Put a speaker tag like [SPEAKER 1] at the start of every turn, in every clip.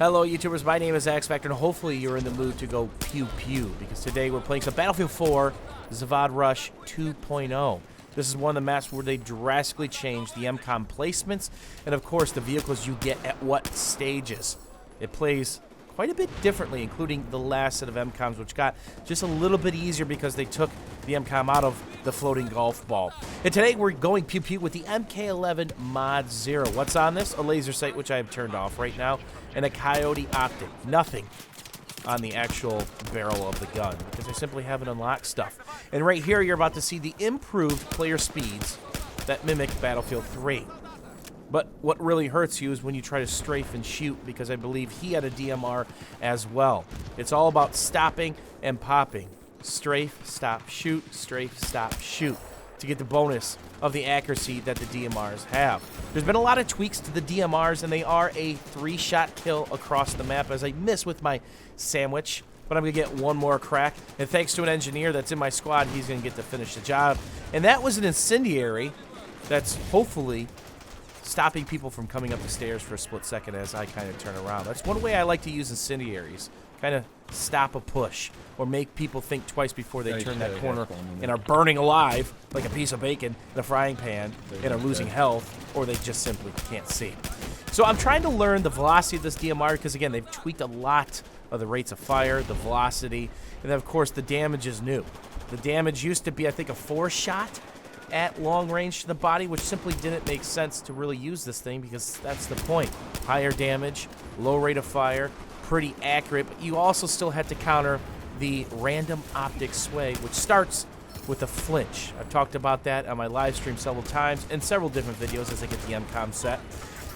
[SPEAKER 1] Hello YouTubers, my name is X Factor, and hopefully you're in the mood to go pew pew, because today we're playing some Battlefield 4 Zavod Rush 2.0. This is one of the maps where they drastically changed the MCOM placements, and of course the vehicles you get at what stages. It plays quite a bit differently, including the last set of MCOMs, which got just a little bit easier because they took the MCOM out of the floating golf ball. And today we're going pew pew with the MK11 Mod 0. What's on this? A laser sight, which I have turned off right now, and a coyote optic. Nothing on the actual barrel of the gun, because I simply haven't unlocked stuff. And right here you're about to see the improved player speeds that mimic Battlefield 3. But what really hurts you is when you try to strafe and shoot, because I believe he had a DMR as well. It's all about stopping and popping. Strafe, stop, shoot, strafe, stop, shoot, to get the bonus of the accuracy that the DMRs have. There's been a lot of tweaks to the DMRs, and they are a 3-shot kill across the map, as I miss with my sandwich. But I'm going to get one more crack, and thanks to an engineer that's in my squad, he's going to get to finish the job. And that was an incendiary that's hopefully stopping people from coming up the stairs for a split second as I kind of turn around. That's one way I like to use incendiaries. Kind of stop a push, or make people think twice before they turn that corner and are burning alive like a piece of bacon in a frying pan and are losing health, or they just simply can't see. So I'm trying to learn the velocity of this DMR, because again, they've tweaked a lot of the rates of fire, the velocity, and then of course the damage is new. The damage used to be, I think, a 4-shot at long range to the body, which simply didn't make sense to really use this thing, because that's the point. Higher damage, low rate of fire, pretty accurate, but you also still had to counter the random optic sway, which starts with a flinch. I've talked about that on my live stream several times in several different videos as I get the MCOM set,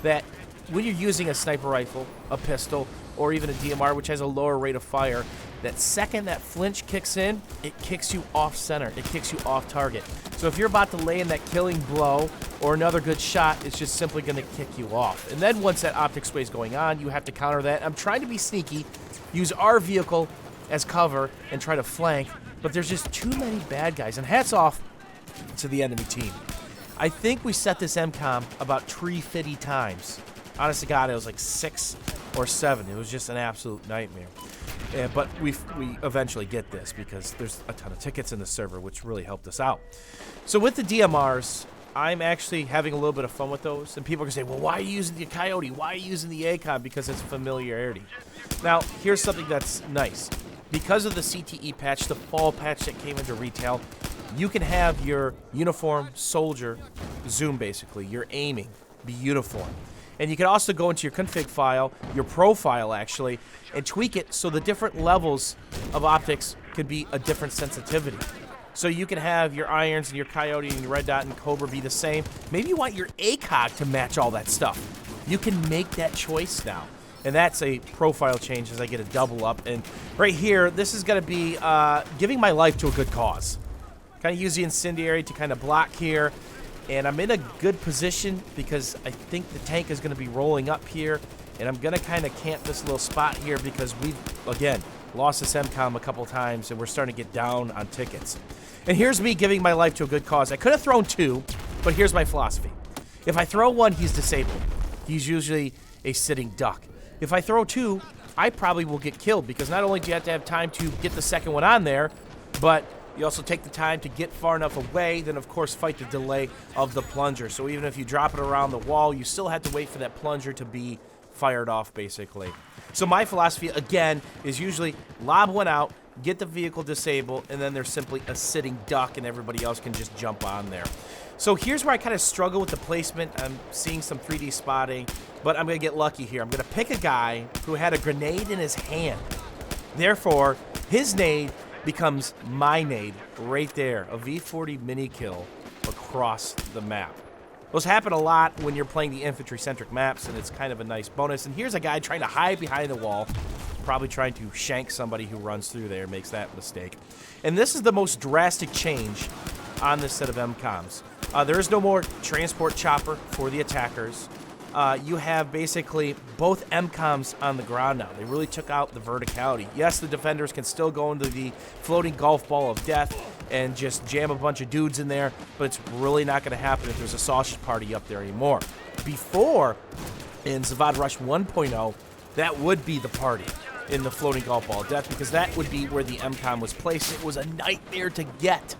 [SPEAKER 1] that when you're using a sniper rifle, a pistol, or even a DMR, which has a lower rate of fire, that second that flinch kicks in, it kicks you off center, it kicks you off target. So if you're about to lay in that killing blow or another good shot, it's just simply going to kick you off. And then once that optic sway is going on, you have to counter that. I'm trying to be sneaky, use our vehicle as cover, and try to flank, but there's just too many bad guys. And hats off to the enemy team. I think we set this MCOM about 350 times. Honest to God, it was like 6 or 7. It was just an absolute nightmare. But we eventually get this, because there's a ton of tickets in the server, which really helped us out. So with the DMRs, I'm actually having a little bit of fun with those. And people are going to say, well, why are you using the Coyote? Why are you using the ACOM? Because it's familiarity. Now, here's something that's nice. Because of the CTE patch, the fall patch that came into retail, you can have your uniform soldier zoom, basically, your aiming, be uniform. And you can also go into your config file, your profile actually, and tweak it so the different levels of optics could be a different sensitivity. So you can have your irons and your coyote and your red dot and cobra be the same. Maybe you want your ACOG to match all that stuff. You can make that choice now. And that's a profile change as I get a double up. And right here, this is going to be giving my life to a good cause. Kind of use the incendiary to kind of block here. And I'm in a good position because I think the tank is going to be rolling up here. And I'm going to kind of camp this little spot here because we've, again, lost this MCOM a couple times and we're starting to get down on tickets. And here's me giving my life to a good cause. I could have thrown 2, but here's my philosophy. If I throw 1, he's disabled. He's usually a sitting duck. If I throw 2, I probably will get killed, because not only do you have to have time to get the second one on there, but you also take the time to get far enough away, then of course fight the delay of the plunger. So even if you drop it around the wall, you still have to wait for that plunger to be fired off, basically. So my philosophy, again, is usually lob one out, get the vehicle disabled, and then there's simply a sitting duck and everybody else can just jump on there. So here's where I kind of struggle with the placement. I'm seeing some 3D spotting, but I'm going to get lucky here. I'm going to pick a guy who had a grenade in his hand. Therefore, his nade becomes my nade right there. A V40 mini kill across the map. Those happen a lot when you're playing the infantry-centric maps, and it's kind of a nice bonus. And here's a guy trying to hide behind the wall, probably trying to shank somebody who runs through there, makes that mistake. And this is the most drastic change on this set of MCOMs. There is no more transport chopper for the attackers. You have basically both MCOMs on the ground now. They really took out the verticality. Yes, the defenders can still go into the floating golf ball of death and just jam a bunch of dudes in there, but it's really not going to happen if there's a sausage party up there anymore. Before, in Zavod Rush 1.0, that would be the party in the floating golf ball of death, because that would be where the MCOM was placed. It was a nightmare to get.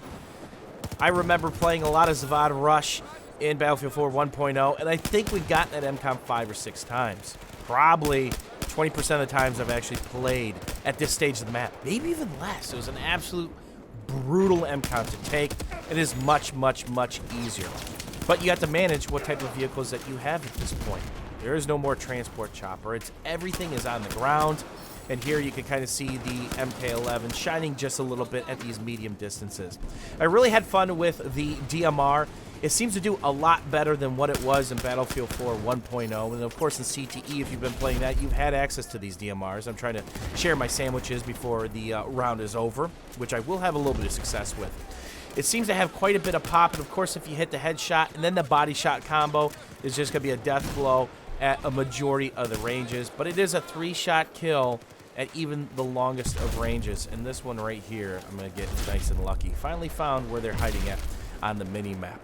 [SPEAKER 1] I remember playing a lot of Zavod Rush in Battlefield 4 1.0, and I think we've gotten that MCOM 5 or 6 times. Probably 20% of the times I've actually played at this stage of the map. Maybe even less. It was an absolute brutal MCOM to take. It is much, much, much easier. But you have to manage what type of vehicles that you have at this point. There is no more transport chopper. Everything is on the ground. And here you can kind of see the MK11 shining just a little bit at these medium distances. I really had fun with the DMR. It seems to do a lot better than what it was in Battlefield 4 1.0. And of course in CTE, if you've been playing that, you've had access to these DMRs. I'm trying to share my sandwiches before the round is over, which I will have a little bit of success with. It seems to have quite a bit of pop, and of course if you hit the headshot and then the body shot combo, is just going to be a death blow at a majority of the ranges. But it is a 3-shot kill at even the longest of ranges. And this one right here, I'm going to get nice and lucky. Finally found where they're hiding at on the mini-map.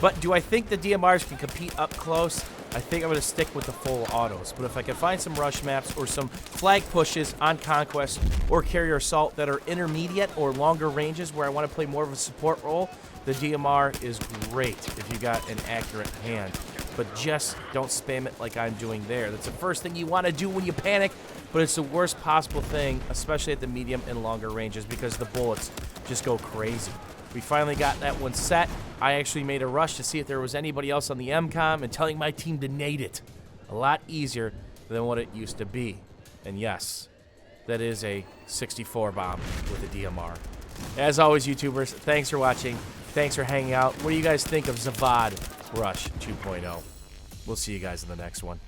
[SPEAKER 1] But do I think the DMRs can compete up close? I think I'm going to stick with the full autos. But if I can find some rush maps or some flag pushes on Conquest or Carrier Assault that are intermediate or longer ranges where I want to play more of a support role, the DMR is great if you got an accurate hand. But just don't spam it like I'm doing there. That's the first thing you want to do when you panic, but it's the worst possible thing, especially at the medium and longer ranges, because the bullets just go crazy. We finally got that one set. I actually made a rush to see if there was anybody else on the MCOM and telling my team to nade it. A lot easier than what it used to be. And yes, that is a 64 bomb with a DMR. As always, YouTubers, thanks for watching. Thanks for hanging out. What do you guys think of Zavod Rush 2.0? We'll see you guys in the next one.